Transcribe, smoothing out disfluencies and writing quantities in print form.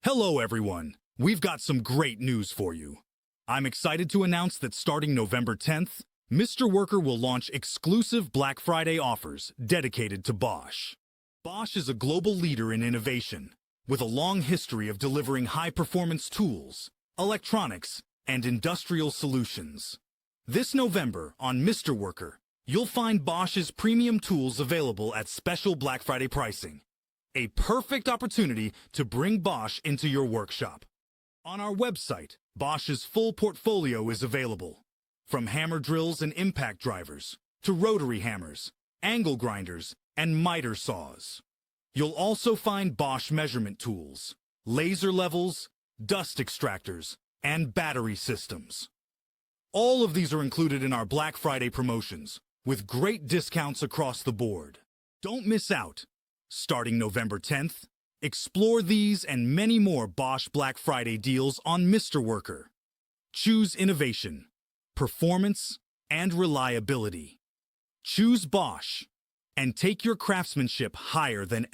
Hello, everyone. We've got some great news for you. I'm excited to announce that starting November 10th, MisterWorker will launch exclusive Black Friday offers dedicated to Bosch. Bosch is a global leader in innovation, with a long history of delivering high-performance tools, electronics, and industrial solutions. This November on MisterWorker, you'll find Bosch's premium tools available at special Black Friday pricing. A perfect opportunity to bring Bosch into your workshop. On our website, Bosch's full portfolio is available. From hammer drills and impact drivers, to rotary hammers, angle grinders, and miter saws. You'll also find Bosch measurement tools, laser levels, dust extractors, and battery systems. All of these are included in our Black Friday promotions, with great discounts across the board. Don't miss out. Starting November 10th, explore these and many more Bosch Black Friday deals on MisterWorker. Choose innovation, performance, and reliability. Choose Bosch, and take your craftsmanship higher than ever.